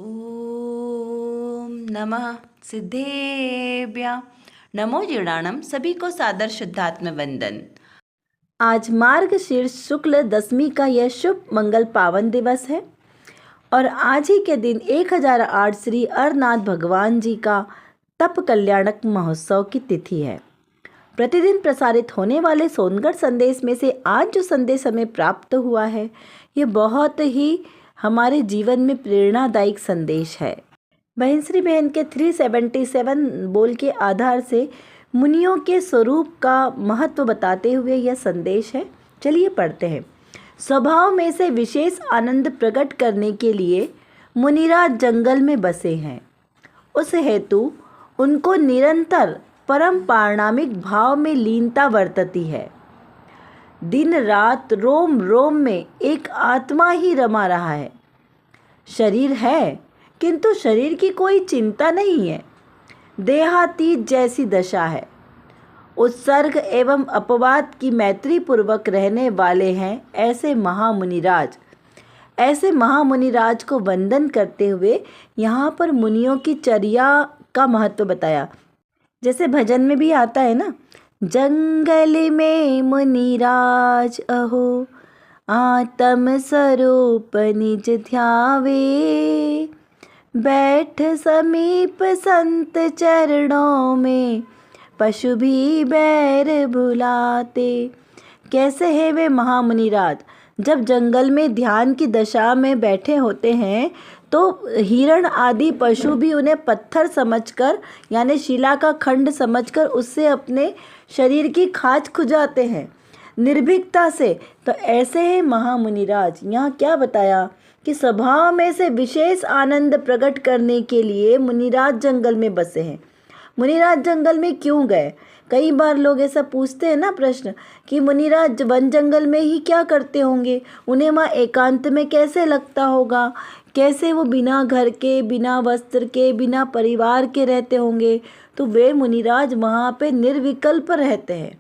ओम नमः सिद्धेभ्य नमो जीर्णाणम। सभी को सादर शुद्धात्म वंदन। आज मार्गशीर्ष शुक्ल दशमी का यह शुभ मंगल पावन दिवस है और आज ही के दिन 1008 श्री अरनाथ भगवान जी का तप कल्याणक महोत्सव की तिथि है। प्रतिदिन प्रसारित होने वाले सोनगढ़ संदेश में से आज जो संदेश हमें प्राप्त हुआ है, ये बहुत ही हमारे जीवन में प्रेरणादायक संदेश है। बहनश्री बहन के 377 बोल के आधार से मुनियों के स्वरूप का महत्व बताते हुए यह संदेश है। चलिए पढ़ते हैं। स्वभाव में से विशेष आनंद प्रकट करने के लिए मुनिराज जंगल में बसे हैं। उस हेतु उनको निरंतर परम पारणामिक भाव में लीनता वर्तती है। दिन रात रोम रोम में एक आत्मा ही रमा रहा है। शरीर है किंतु शरीर की कोई चिंता नहीं है। देहातीत जैसी दशा है। उत्सर्ग एवं अपवाद की मैत्री पूर्वक रहने वाले हैं ऐसे महामुनिराज को वंदन करते हुए यहाँ पर मुनियों की चर्या का महत्व बताया। जैसे भजन में भी आता है ना, जंगल में मुनिराज अहो आत्म स्वरूप निज ध्यावे, बैठ समीप संत चरणों में पशु भी बैर भुलाते। कैसे है वे महामुनिराज? जब जंगल में ध्यान की दशा में बैठे होते हैं तो हिरण आदि पशु भी उन्हें पत्थर समझकर यानी शिला का खंड समझकर उससे अपने शरीर की खाज खुजाते हैं निर्भीकता से। तो ऐसे हैं महामुनिराज। यहाँ क्या बताया कि स्वभाव में से विशेष आनंद प्रकट करने के लिए मुनिराज जंगल में बसे हैं। मुनिराज जंगल में क्यों गए? कई बार लोग ऐसा पूछते हैं ना प्रश्न कि मुनिराज वन जंगल में ही क्या करते होंगे, उन्हें वहाँ एकांत में कैसे लगता होगा, कैसे वो बिना घर के, बिना वस्त्र के, बिना परिवार के रहते होंगे। तो वे मुनिराज वहाँ पे निर्विकल्प रहते हैं,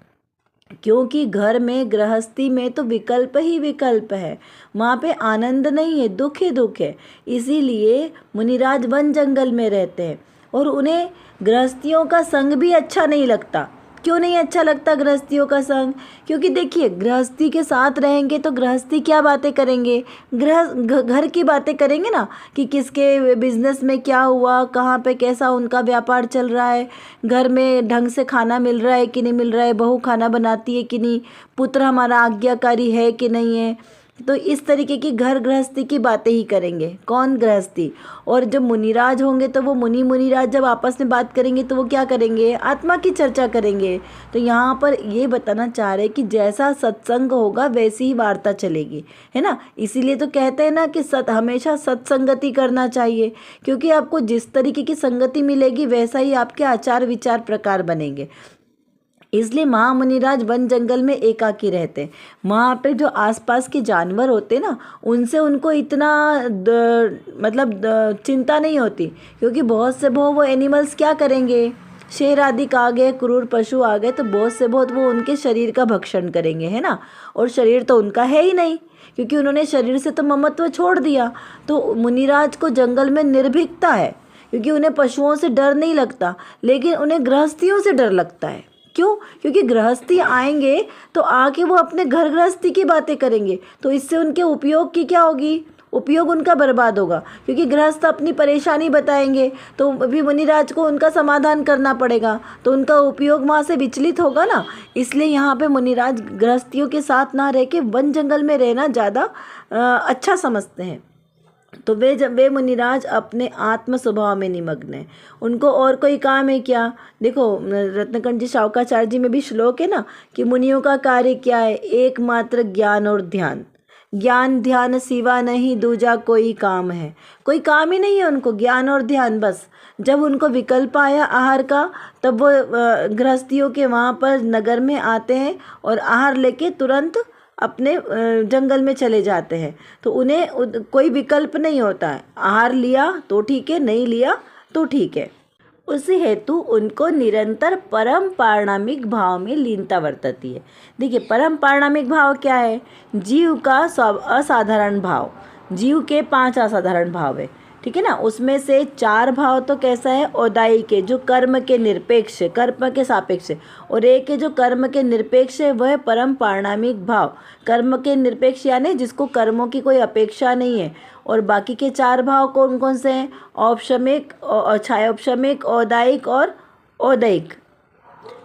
क्योंकि घर में गृहस्थी में तो विकल्प ही विकल्प है, वहाँ पे आनंद नहीं है, दुख ही दुख है। इसीलिए मुनिराज वन जंगल में रहते हैं और उन्हें गृहस्थियों का संग भी अच्छा नहीं लगता। क्यों नहीं अच्छा लगता गृहस्थियों का संग? क्योंकि देखिए, गृहस्थी के साथ रहेंगे तो गृहस्थी क्या बातें करेंगे, घर की बातें करेंगे ना, कि किसके बिजनेस में क्या हुआ, कहाँ पे कैसा उनका व्यापार चल रहा है, घर में ढंग से खाना मिल रहा है कि नहीं मिल रहा है, बहू खाना बनाती है कि नहीं, पुत्र हमारा आज्ञाकारी है कि नहीं है। तो इस तरीके की घर गृहस्थी की बातें ही करेंगे। कौन? गृहस्थी। और जब मुनिराज होंगे तो वो मुनिराज जब आपस में बात करेंगे तो वो क्या करेंगे? आत्मा की चर्चा करेंगे। तो यहाँ पर ये बताना चाह रहे कि जैसा सत्संग होगा वैसी ही वार्ता चलेगी, है ना। इसीलिए तो कहते हैं ना कि हमेशा सत्संगति करना चाहिए, क्योंकि आपको जिस तरीके की संगति मिलेगी वैसा ही आपके आचार विचार प्रकार बनेंगे। इसलिए महामुनिराज वन जंगल में एकाकी रहते हैं। वहाँ पे जो आसपास के जानवर होते हैं ना, उनसे उनको इतना चिंता नहीं होती, क्योंकि बहुत से बहुत वो एनिमल्स क्या करेंगे, शेर आदि का आ गए, क्रूर पशु आ गए तो बहुत से बहुत वो उनके शरीर का भक्षण करेंगे, है ना। और शरीर तो उनका है ही नहीं, क्योंकि उन्होंने शरीर से तो ममत्व छोड़ दिया। तो मुनिराज को जंगल में निर्भीकता है, क्योंकि उन्हें पशुओं से डर नहीं लगता, लेकिन उन्हें गृहस्थियों से डर लगता है। क्यों? क्योंकि गृहस्थी आएंगे तो आके वो अपने घर गृहस्थी की बातें करेंगे, तो इससे उनके उपयोग की क्या होगी? उपयोग उनका बर्बाद होगा, क्योंकि गृहस्थ अपनी परेशानी बताएंगे तो अभी मुनिराज को उनका समाधान करना पड़ेगा, तो उनका उपयोग वहाँ से विचलित होगा ना। इसलिए यहाँ पे मुनिराज गृहस्थियों के साथ ना रह के वन जंगल में रहना ज़्यादा अच्छा समझते हैं। तो वे मुनिराज अपने आत्म स्वभाव में निमग्न हैं। उनको और कोई काम है क्या? देखो, रत्नकंठ जी शावकाचार्य जी में भी श्लोक है ना कि मुनियों का कार्य क्या है? एकमात्र ज्ञान और ध्यान। ज्ञान ध्यान सिवा नहीं दूजा कोई काम है। कोई काम ही नहीं है उनको, ज्ञान और ध्यान बस। जब उनको विकल्प आया आहार का, तब वो गृहस्थियों के वहाँ पर नगर में आते हैं और आहार लेके तुरंत अपने जंगल में चले जाते हैं। तो उन्हें कोई विकल्प नहीं होता है, आहार लिया तो ठीक है, नहीं लिया तो ठीक है। उसी हेतु उनको निरंतर परम पारणामिक भाव में लीनता वर्तती है। देखिए, परम पारणामिक भाव क्या है? जीव का असाधारण भाव। जीव के 5 असाधारण भाव है। ठीक है ना। उसमें से 4 भाव तो कैसा है, औदाई के, जो कर्म के निरपेक्ष, कर्म के सापेक्ष है, और एक है जो कर्म के निरपेक्ष है, वह है परम पारणामिक भाव। कर्म के निरपेक्ष यानी जिसको कर्मों की कोई अपेक्षा नहीं है। और बाकी के 4 भाव कौन कौन से हैं, औपशमिक, छायोपशमिक, औदायिक और औदैहिक।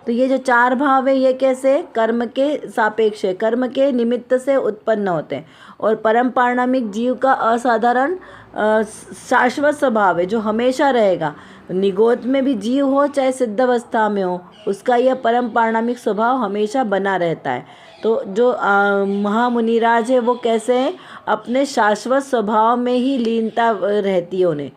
तो ये जो 4 भाव है ये कैसे, कर्म के सापेक्ष है, कर्म के निमित्त से उत्पन्न होते हैं। और परम पारणामिक जीव का असाधारण शाश्वत स्वभाव है, जो हमेशा रहेगा। निगोद में भी जीव हो चाहे सिद्ध अवस्था में हो, उसका यह परम पारणामिक स्वभाव हमेशा बना रहता है। तो जो महामुनिराज है वो कैसे हैं, अपने शाश्वत स्वभाव में ही लीनता रहती है उन्हें।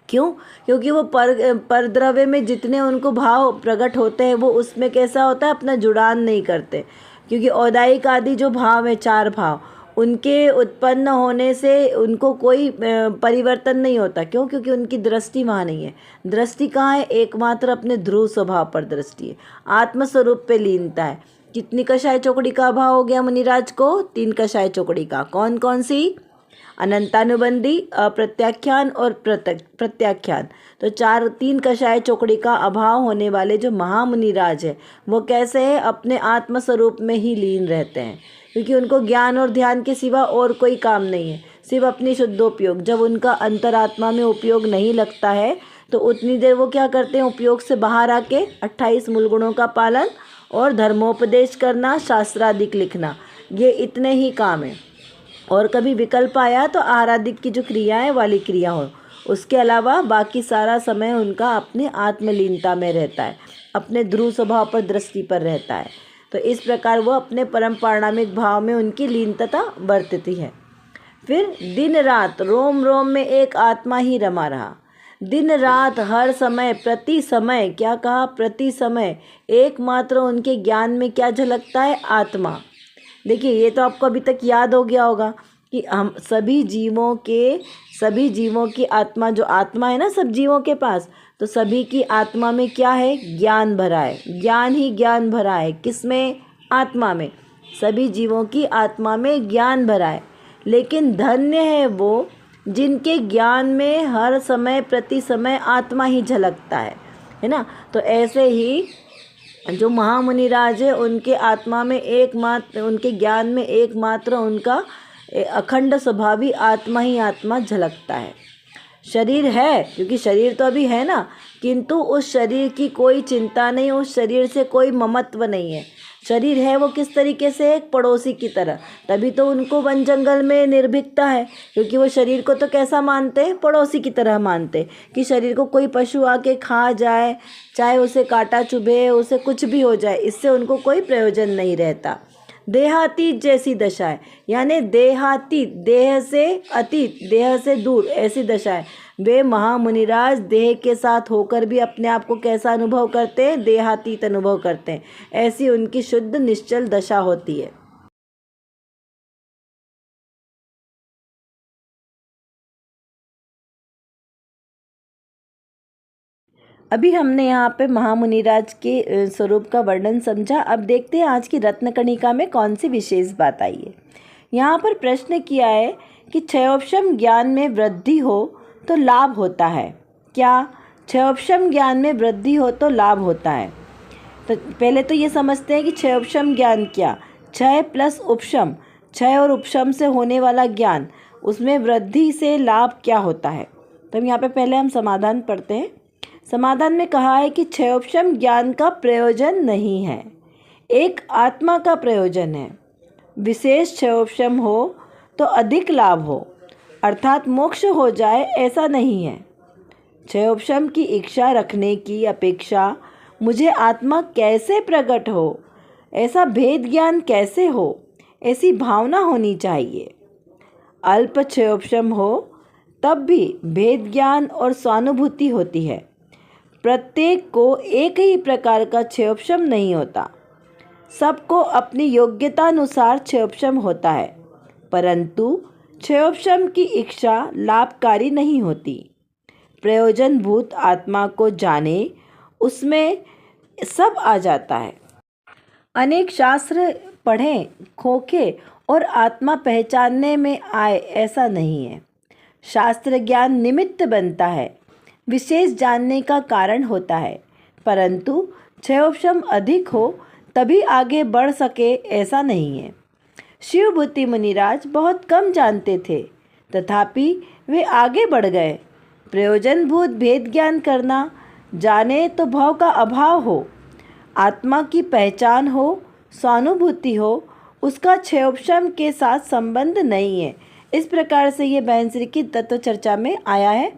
क्यों, क्योंकि वो परद्रव्य में जितने उनको भाव प्रकट होते हैं वो उसमें कैसा होता है, अपना जुड़ान नहीं करते। क्योंकि औदायिक आदि जो भाव है, 4 भाव, उनके उत्पन्न होने से उनको कोई परिवर्तन नहीं होता। क्यों, क्योंकि उनकी दृष्टि वहाँ नहीं है। दृष्टि कहाँ है, एकमात्र अपने ध्रुव स्वभाव पर दृष्टि है, आत्मस्वरूप पे लीनता है। कितनी कषाय चौकड़ी का अभाव हो गया मुनिराज को, 3 कषाय चौकड़ी का। कौन कौन सी, अनंतानुबंधी, अप्रत्याख्यान और प्रत्याख्यान। तो 3 कषाय चौकड़ी का अभाव होने वाले जो महामुनिराज है वो कैसे है, अपने आत्मस्वरूप में ही लीन रहते हैं। क्योंकि उनको ज्ञान और ध्यान के सिवा और कोई काम नहीं है, सिर्फ अपनी शुद्धोपयोग। जब उनका अंतरात्मा में उपयोग नहीं लगता है तो उतनी देर वो क्या करते हैं, उपयोग से बाहर आके 28 मूल गुणों का पालन और धर्मोपदेश करना, शास्त्रादिक लिखना, ये इतने ही काम है। और कभी विकल्प आया तो आराधिक की जो क्रिया है वाली क्रिया हो, उसके अलावा बाकी सारा समय उनका अपने आत्मलीनता में रहता है, अपने ध्रुव स्वभाव पर दृष्टि पर रहता है। तो इस प्रकार वो अपने परम पारणामिक भाव में उनकी लीनता बरतती है। फिर दिन रात रोम रोम में एक आत्मा ही रमा रहा। दिन रात हर समय, प्रति समय, क्या कहा, प्रति समय एकमात्र उनके ज्ञान में क्या झलकता है, आत्मा। देखिए ये तो आपको अभी तक याद हो गया होगा कि हम सभी जीवों की आत्मा, जो आत्मा है ना सब जीवों के पास, तो सभी की आत्मा में क्या है, ज्ञान भरा है। ज्ञान ही ज्ञान भरा है, किसमें, आत्मा में। सभी जीवों की आत्मा में ज्ञान भरा है। लेकिन धन्य है वो जिनके ज्ञान में हर समय, प्रति समय आत्मा ही झलकता है ना। तो ऐसे ही जो महामुनिराज है उनके आत्मा में एकमात्र, उनके ज्ञान में एकमात्र उनका अखंड स्वभावी आत्मा ही आत्मा झलकता है। शरीर है, क्योंकि शरीर तो अभी है ना, किंतु उस शरीर की कोई चिंता नहीं, उस शरीर से कोई ममत्व नहीं है। शरीर है वो किस तरीके से, एक पड़ोसी की तरह। तभी तो उनको वन जंगल में निर्भीकता है, क्योंकि वो शरीर को तो कैसा मानते हैं, पड़ोसी की तरह मानते, कि शरीर को कोई पशु आके खा जाए, चाहे उसे कांटा चुभे, उसे कुछ भी हो जाए, इससे उनको कोई प्रयोजन नहीं रहता। देहातीत जैसी दशा है, यानी देहातीत, देह से अतीत, देह से दूर, ऐसी दशा है। वे महामुनिराज देह के साथ होकर भी अपने आप को कैसा अनुभव करते हैं, देहातीत अनुभव करते हैं। ऐसी उनकी शुद्ध निश्चल दशा होती है। अभी हमने यहाँ पे महामुनिराज के स्वरूप का वर्णन समझा। अब देखते हैं आज की रत्नकणिका में कौन सी विशेष बात आई है। यहाँ पर प्रश्न किया है कि क्षयोपशम ज्ञान में वृद्धि हो तो लाभ होता है क्या। क्षयोपशम ज्ञान में वृद्धि हो तो लाभ होता है। तो पहले तो ये समझते हैं कि क्षयोपशम ज्ञान क्या, क्षय प्लस उपशम, क्षय और उपशम से होने वाला ज्ञान, उसमें वृद्धि से लाभ क्या होता है। तो यहाँ पे पहले हम समाधान पढ़ते हैं। समाधान में कहा है कि क्षयोपशम ज्ञान का प्रयोजन नहीं है, एक आत्मा का प्रयोजन है। विशेष क्षयोपशम हो तो अधिक लाभ हो, अर्थात मोक्ष हो जाए, ऐसा नहीं है। क्षयोपशम की इच्छा रखने की अपेक्षा मुझे आत्मा कैसे प्रकट हो, ऐसा भेद ज्ञान कैसे हो, ऐसी भावना होनी चाहिए। अल्प क्षयोपशम हो तब भी भेद ज्ञान और स्वानुभूति होती है। प्रत्येक को एक ही प्रकार का क्षयोपशम नहीं होता, सबको अपनी योग्यतानुसार क्षयोपशम होता है, परंतु क्षयोपशम की इच्छा लाभकारी नहीं होती। प्रयोजनभूत आत्मा को जाने, उसमें सब आ जाता है। अनेक शास्त्र पढ़ें, खोखे और आत्मा पहचानने में आए, ऐसा नहीं है। शास्त्र ज्ञान निमित्त बनता है, विशेष जानने का कारण होता है, परंतु क्षयोपशम अधिक हो तभी आगे बढ़ सके ऐसा नहीं है। शिवभूति मुनिराज बहुत कम जानते थे, तथापि वे आगे बढ़ गए। प्रयोजनभूत भेद ज्ञान करना, जाने तो भाव का अभाव हो, आत्मा की पहचान हो, स्वानुभूति हो, उसका क्षयोपशम के साथ संबंध नहीं है। इस प्रकार से ये बहनश्री की तत्व चर्चा में आया है।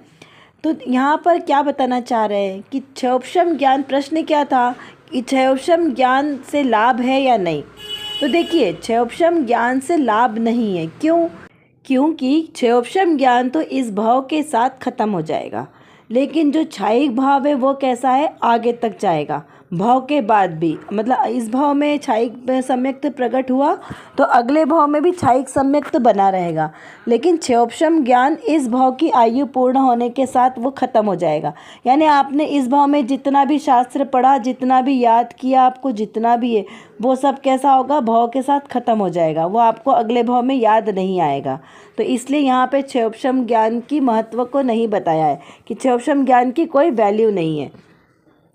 तो यहाँ पर क्या बताना चाह रहे हैं कि क्षयोपशम ज्ञान, प्रश्न क्या था कि क्षयोपशम ज्ञान से लाभ है या नहीं। तो देखिए, क्षयोपशम ज्ञान से लाभ नहीं है। क्यों? क्योंकि क्षयोपशम ज्ञान तो इस भाव के साथ खत्म हो जाएगा, लेकिन जो क्षयिक भाव है वो कैसा है, आगे तक जाएगा भाव के बाद भी। मतलब इस भाव में क्षयिक सम्यक्त प्रकट हुआ तो अगले भाव में भी क्षयिक सम्यक्त बना रहेगा, लेकिन क्षयोपशम ज्ञान इस भाव की आयु पूर्ण होने के साथ वो खत्म हो जाएगा। यानी आपने इस भाव में जितना भी शास्त्र पढ़ा, जितना भी याद किया, आपको जितना भी है वो सब कैसा होगा, भाव के साथ खत्म हो जाएगा, वो आपको अगले भाव में याद नहीं आएगा। तो इसलिए यहाँ पे क्षयोपशम ज्ञान की महत्व को नहीं बताया है कि क्षयोपशम ज्ञान की कोई वैल्यू नहीं है।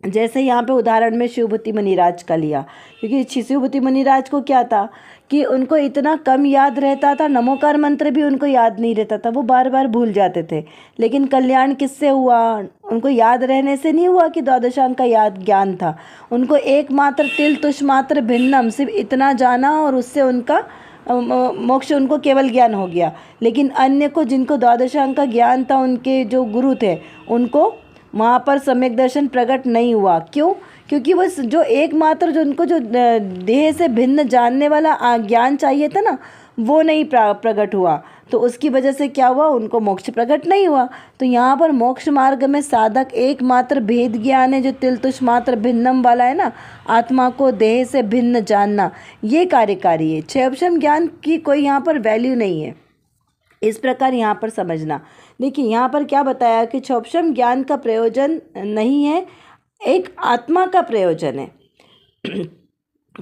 जैसे यहाँ पे उदाहरण में शिवभूति मुनिराज का लिया, क्योंकि शिवभूति मुनिराज को क्या था कि उनको इतना कम याद रहता था, नमोकार मंत्र भी उनको याद नहीं रहता था, वो बार बार भूल जाते थे। लेकिन कल्याण किससे हुआ? उनको याद रहने से नहीं हुआ कि द्वादशांग का याद ज्ञान था, उनको एकमात्र तिल तुष मात्र भिन्नम, सिर्फ इतना जाना और उससे उनका मोक्ष, उनको केवल ज्ञान हो गया। लेकिन अन्य को, जिनको द्वादशांग का ज्ञान था, उनके जो गुरु थे, उनको वहाँ पर सम्यक दर्शन प्रकट नहीं हुआ। क्यों? क्योंकि वो जो एकमात्र, जो उनको जो देह से भिन्न जानने वाला ज्ञान चाहिए था ना, वो नहीं प्रकट हुआ। तो उसकी वजह से क्या हुआ, उनको मोक्ष प्रकट नहीं हुआ। तो यहाँ पर मोक्ष मार्ग में साधक एकमात्र भेद ज्ञान है, जो तिल तुष मात्र भिन्नम वाला है ना, आत्मा को देह से भिन्न जानना, ये कार्यकारी है। क्षयोपशम ज्ञान की कोई यहाँ पर वैल्यू नहीं है, इस प्रकार यहाँ पर समझना। देखिए यहाँ पर क्या बताया कि क्षयोपशम ज्ञान का प्रयोजन नहीं है, एक आत्मा का प्रयोजन है।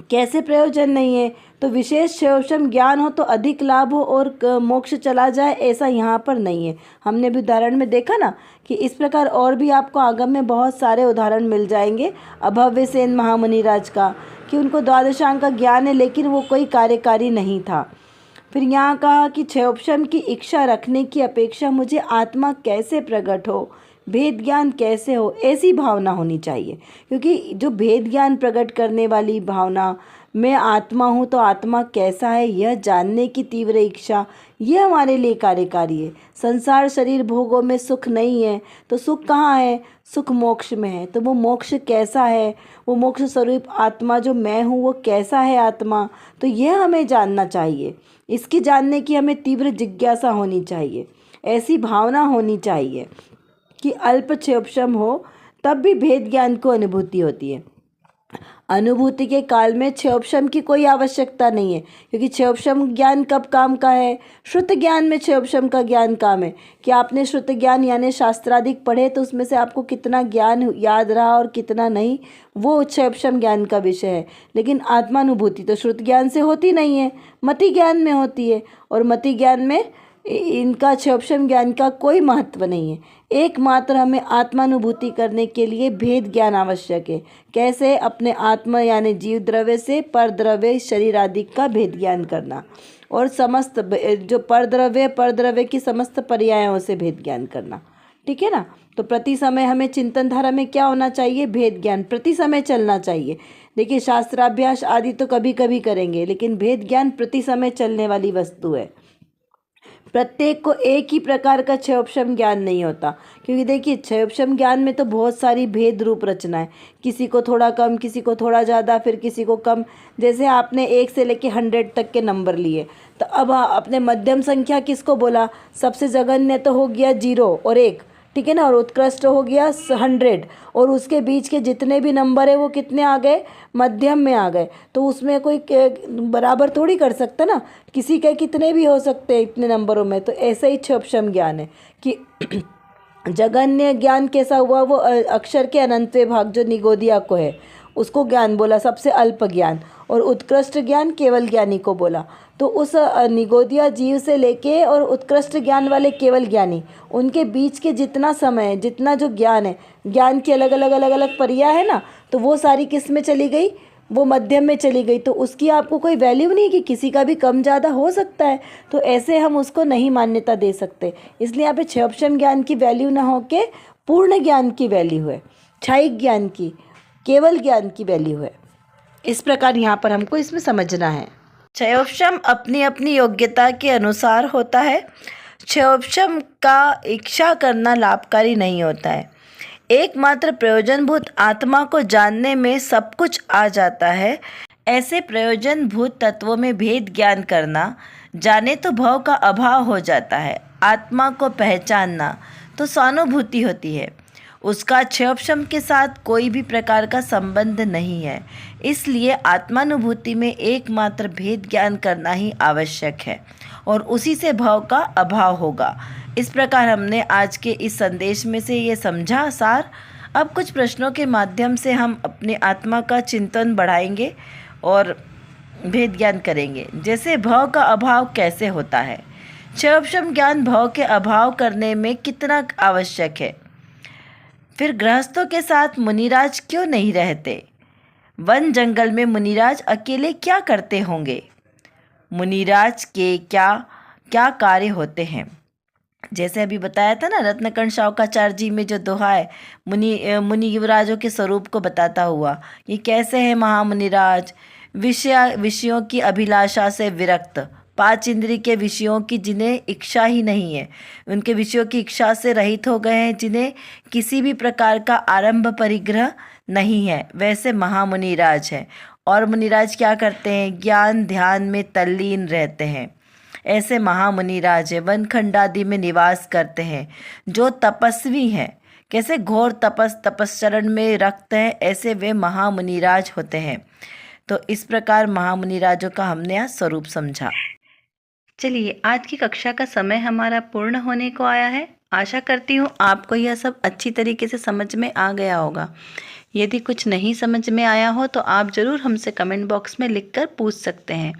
कैसे प्रयोजन नहीं है? तो विशेष क्षयोपशम ज्ञान हो तो अधिक लाभ हो और मोक्ष चला जाए, ऐसा यहाँ पर नहीं है। हमने भी उदाहरण में देखा ना कि इस प्रकार और भी आपको आगम में बहुत सारे उदाहरण मिल जाएंगे अभव्य सेन महामुनिराज का, कि उनको द्वादशांग का ज्ञान है लेकिन वो कोई कार्यकारी नहीं था। फिर यहाँ कहा कि क्षयोपशम की इच्छा रखने की अपेक्षा मुझे आत्मा कैसे प्रकट हो, भेद ज्ञान कैसे हो, ऐसी भावना होनी चाहिए। क्योंकि जो भेद ज्ञान प्रकट करने वाली भावना, मैं आत्मा हूँ तो आत्मा कैसा है, यह जानने की तीव्र इच्छा, यह हमारे लिए कार्यकारी है। संसार शरीर भोगों में सुख नहीं है, तो सुख कहाँ है? सुख मोक्ष में है। तो वो मोक्ष कैसा है, वो मोक्ष स्वरूप आत्मा जो मैं हूँ वो कैसा है आत्मा, तो यह हमें जानना चाहिए। इसकी जानने की हमें तीव्र जिज्ञासा होनी चाहिए, ऐसी भावना होनी चाहिए कि अल्प क्षयोपशम हो तब भी भेद ज्ञान को अनुभूति होती है। अनुभूति के काल में क्षयोपशम की कोई आवश्यकता नहीं है, क्योंकि क्षयोपशम ज्ञान कब काम का है? श्रुत ज्ञान में क्षयोपशम का ज्ञान काम है कि आपने श्रुत ज्ञान यानी शास्त्राधिक पढ़े तो उसमें से आपको कितना ज्ञान याद रहा और कितना नहीं, वो क्षयोपशम ज्ञान का विषय है। लेकिन आत्मानुभूति तो श्रुत ज्ञान से होती नहीं है, मति ज्ञान में होती है, और मति ज्ञान में इनका क्षयोपशम ज्ञान का कोई महत्व नहीं है। एकमात्र हमें आत्मानुभूति करने के लिए भेद ज्ञान आवश्यक है। कैसे? अपने आत्मा यानी जीव द्रव्य से पर द्रव्य शरीर आदि का भेद ज्ञान करना, और समस्त जो पर द्रव्य की समस्त पर्यायों से भेद ज्ञान करना। ठीक है ना? तो प्रति समय हमें चिंतन धारा में क्या होना चाहिए? भेद ज्ञान प्रति समय चलना चाहिए। देखिए, शास्त्राभ्यास आदि तो कभी कभी करेंगे, लेकिन भेद ज्ञान प्रति समय चलने वाली वस्तु है। प्रत्येक को एक ही प्रकार का क्षयोपशम ज्ञान नहीं होता, क्योंकि देखिए क्षयोपशम ज्ञान में तो बहुत सारी भेद रूप रचना है, किसी को थोड़ा कम, किसी को थोड़ा ज़्यादा, फिर किसी को कम। जैसे आपने 1 से लेके 100 तक के नंबर लिए, तो अब अपने मध्यम संख्या किसको बोला? सबसे जघन्य तो हो गया 0 और 1, ठीक है ना, और उत्कृष्ट हो गया 100, और उसके बीच के जितने भी नंबर है वो कितने आ गए? मध्यम में आ गए। तो उसमें कोई बराबर थोड़ी कर सकता ना, किसी के कितने भी हो सकते हैं इतने नंबरों में। तो ऐसा ही क्षयोपशम ज्ञान है कि जघन्य ज्ञान कैसा हुआ? वो अक्षर के अनंतवे भाग जो निगोदिया को है, उसको ज्ञान बोला, सबसे अल्प ज्ञान, और उत्कृष्ट ज्ञान केवल ज्ञानी को बोला। तो उस निगोदिया जीव से लेके और उत्कृष्ट ज्ञान वाले केवल ज्ञानी, उनके बीच के जितना समय, जितना जो ज्ञान है, ज्ञान की अलग अलग परियां है ना, तो वो सारी किस में चली गई, वो मध्यम में चली गई। तो उसकी आपको कोई वैल्यू नहीं कि किसी का भी कम ज़्यादा हो सकता है, तो ऐसे हम उसको नहीं मान्यता दे सकते। इसलिए यहाँ पे क्षयोपशम ज्ञान की वैल्यू ना हो के पूर्ण ज्ञान की वैल्यू है, क्षयिक ज्ञान की, केवल ज्ञान की वैल्यू है। इस प्रकार यहाँ पर हमको इसमें समझना है। क्षयोपशम अपनी अपनी योग्यता के अनुसार होता है। क्षयोपशम का इच्छा करना लाभकारी नहीं होता है। एकमात्र प्रयोजनभूत आत्मा को जानने में सब कुछ आ जाता है। ऐसे प्रयोजनभूत तत्वों में भेद ज्ञान करना, जाने तो भव का अभाव हो जाता है। आत्मा को पहचानना तो स्वानुभूति होती है, उसका क्षयोपशम के साथ कोई भी प्रकार का संबंध नहीं है। इसलिए आत्मानुभूति में एकमात्र भेद ज्ञान करना ही आवश्यक है और उसी से भव का अभाव होगा। इस प्रकार हमने आज के इस संदेश में से ये समझा सार। अब कुछ प्रश्नों के माध्यम से हम अपने आत्मा का चिंतन बढ़ाएंगे और भेद ज्ञान करेंगे। जैसे भव का अभाव कैसे होता है, क्षयोपशम ज्ञान भव के अभाव करने में कितना आवश्यक है। फिर गृहस्थों के साथ मुनिराज क्यों नहीं रहते, वन जंगल में मुनिराज अकेले क्या करते होंगे, मुनिराज के क्या क्या कार्य होते हैं। जैसे अभी बताया था ना, रत्नकर्ण शावकाचार्य जी में जो दोहा है, मुनि युवराजों के स्वरूप को बताता हुआ, ये कैसे है महामुनिराज, विषयों की अभिलाषा से विरक्त, 5 इंद्रिय के विषयों की जिन्हें इच्छा ही नहीं है, उनके विषयों की इच्छा से रहित हो गए हैं, जिन्हें किसी भी प्रकार का आरंभ परिग्रह नहीं है, वैसे महामुनिराज हैं। और मुनिराज क्या करते हैं, ज्ञान ध्यान में तल्लीन रहते हैं। ऐसे महामुनिराज है, वनखंड आदि में निवास करते हैं, जो तपस्वी हैं। कैसे घोर तपस्चरण में रखते हैं, ऐसे वे महामुनिराज होते हैं। तो इस प्रकार महामुनिराजों का हमने आज स्वरूप समझा। चलिए, आज की कक्षा का समय हमारा पूर्ण होने को आया है। आशा करती हूँ आपको यह सब अच्छी तरीके से समझ में आ गया होगा। यदि कुछ नहीं समझ में आया हो तो आप ज़रूर हमसे कमेंट बॉक्स में लिखकर पूछ सकते हैं।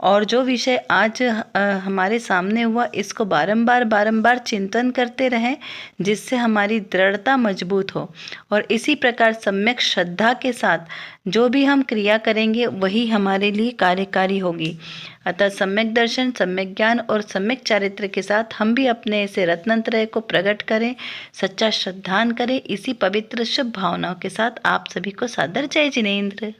और जो विषय आज हमारे सामने हुआ, इसको बारंबार चिंतन करते रहें, जिससे हमारी दृढ़ता मजबूत हो। और इसी प्रकार सम्यक श्रद्धा के साथ जो भी हम क्रिया करेंगे वही हमारे लिए कार्यकारी होगी। अतः सम्यक दर्शन, सम्यक ज्ञान और सम्यक चारित्र के साथ हम भी अपने ऐसे रत्नत्रय को प्रकट करें, सच्चा श्रद्धान करें। इसी पवित्र शुभ भावनाओं के साथ आप सभी को सादर जय जिनेंद्र।